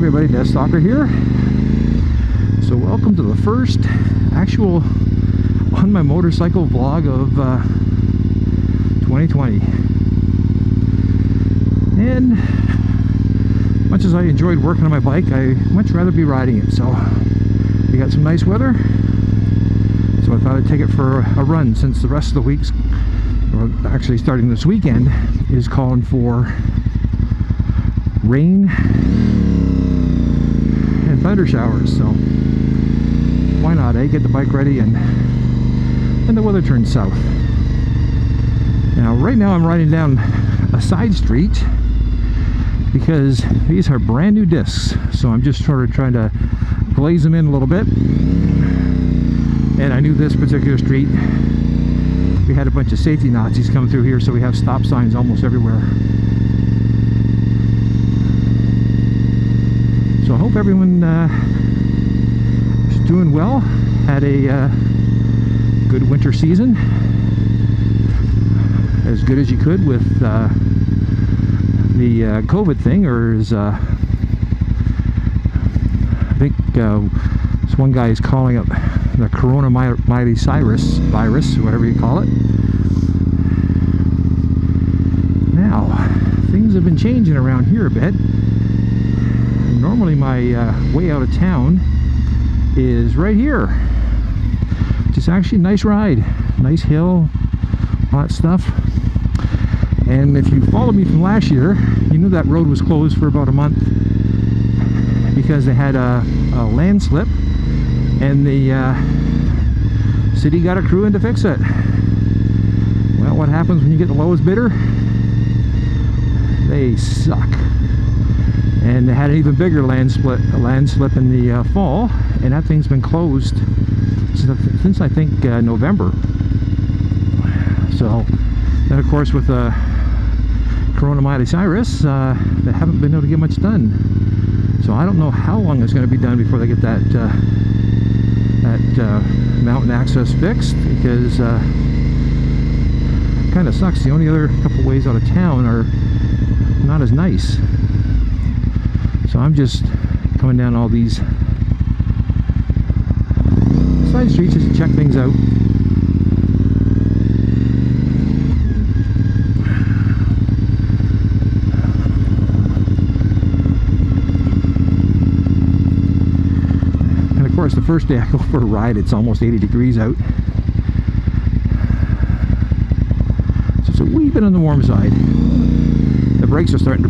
everybody, DeathsStalker here. So welcome to the first actual on my motorcycle vlog of 2020. And much as I enjoyed working on my bike, I much rather be riding it. So we got some nice weather, so I thought I'd take it for a run, since the rest of the week's, or actually starting this weekend, is calling for rain and thunder showers. So why not, eh? Get the bike ready and the weather turns south. Now right now I'm riding down a side street because these are brand new discs, so I'm just sort of trying to glaze them in a little bit. And I knew this particular street, we had a bunch of safety Nazis come through here, so we have stop signs almost everywhere. So I hope everyone is doing well, had a good winter season, as good as you could with the COVID thing, or as I think this one guy is calling it the coronavirus virus, whatever you call it. Now things have been changing around here a bit. Normally my way out of town is right here. It's actually a nice ride, nice hill, all that stuff. And if you followed me from last year, you knew that road was closed for about a month because they had a landslip, and the city got a crew in to fix it. Well, what happens when you get the lowest bidder? They suck. And they had an even bigger landslip in the fall, and that thing's been closed since I think November. So then, of course, with the coronavirus, they haven't been able to get much done. So I don't know how long it's going to be done before they get that mountain access fixed, because it kind of sucks. The only other couple ways out of town are not as nice. So I'm just coming down all these side streets just to check things out. And of course, the first day I go for a ride, it's almost 80 degrees out. So it's a wee bit on the warm side. The brakes are starting to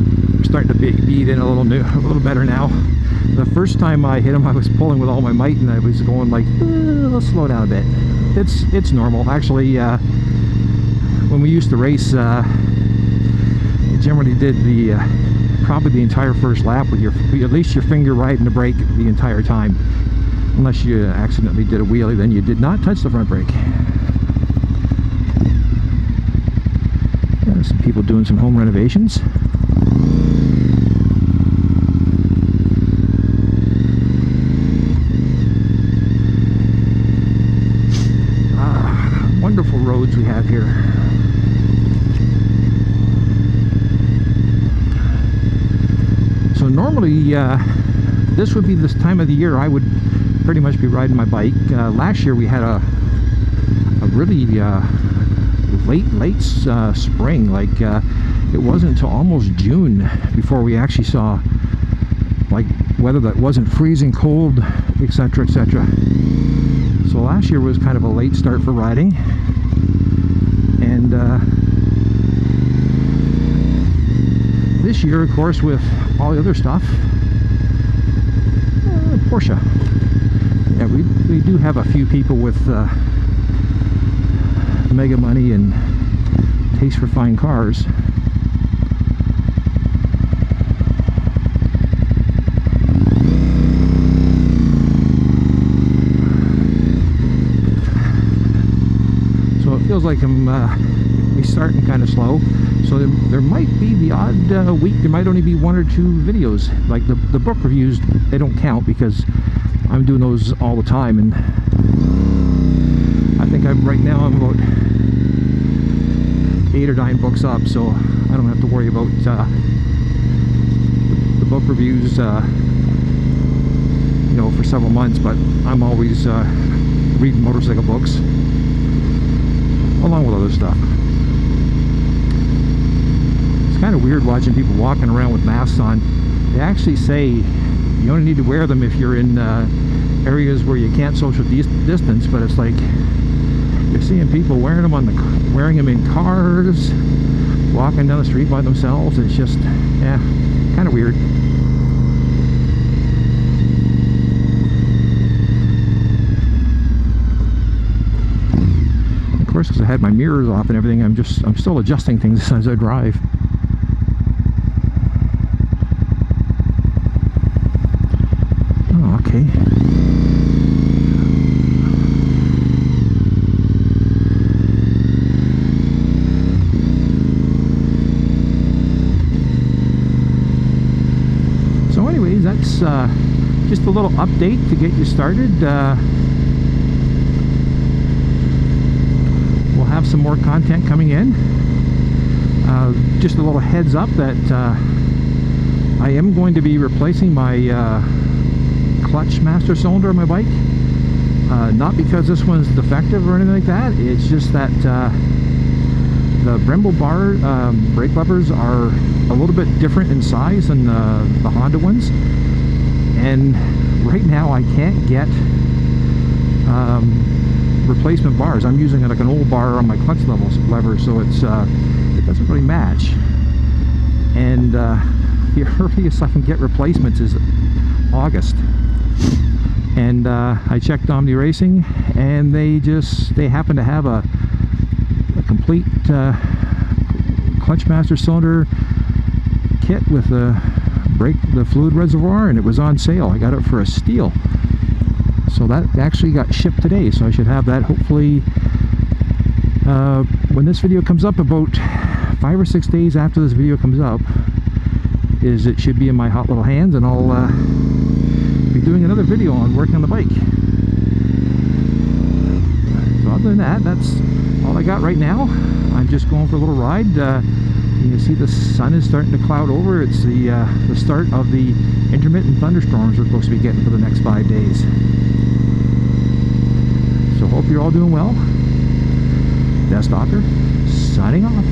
beat in a little better now. The first time I hit them, I was pulling with all my might, and I was going like, let's slow down a bit. It's normal. Actually, when we used to race, you generally did probably the entire first lap with at least your finger riding the brake the entire time, unless you accidentally did a wheelie, then you did not touch the front brake. Some people doing some home renovations. Wonderful roads we have here. So normally this would be this time of the year I would pretty much be riding my bike. Last year we had a really late spring, like it wasn't until almost June before we actually saw like weather that wasn't freezing cold, etc., etc. So last year was kind of a late start for riding, and this year, of course, with all the other stuff, Porsche. Yeah, we do have a few people with mega money and taste for fine cars. So it feels like I'm starting kind of slow. So there might be the odd week, there might only be one or two videos. Like the book reviews, they don't count because I'm doing those all the time, and I think right now I'm about 8 or 9 books up, so I don't have to worry about the book reviews you know, for several months, but I'm always reading motorcycle books along with other stuff. It's kind of weird watching people walking around with masks on. They actually say you only need to wear them if you're in areas where you can't social distance, but it's like you're seeing people wearing them wearing them in cars, walking down the street by themselves. It's just, yeah, kind of weird. Of course, because I had my mirrors off and everything, I'm still adjusting things as I drive. Oh, okay. So anyways, that's just a little update to get you started. We'll have some more content coming in. Just a little heads up that I am going to be replacing my clutch master cylinder on my bike. Not because this one's defective or anything like that. It's just that the Brembo bar brake levers are a little bit different in size than the Honda ones, and right now I can't get replacement bars. I'm using like an old bar on my clutch lever, so it doesn't really match. And the earliest I can get replacements is August. And I checked Omni Racing, and they happen to have a complete clutch master cylinder kit with the fluid reservoir, and it was on sale. I got it for a steal. So that actually got shipped today, so I should have that hopefully when this video comes up. About 5 or 6 days after this video comes up, it should be in my hot little hands, and I'll be doing another video on working on the bike. So other than that, that's all I got right now. I'm just going for a little ride. You can see the sun is starting to cloud over. It's the start of the intermittent thunderstorms we're supposed to be getting for the next 5 days. So hope you're all doing well. DeathsStalker signing off.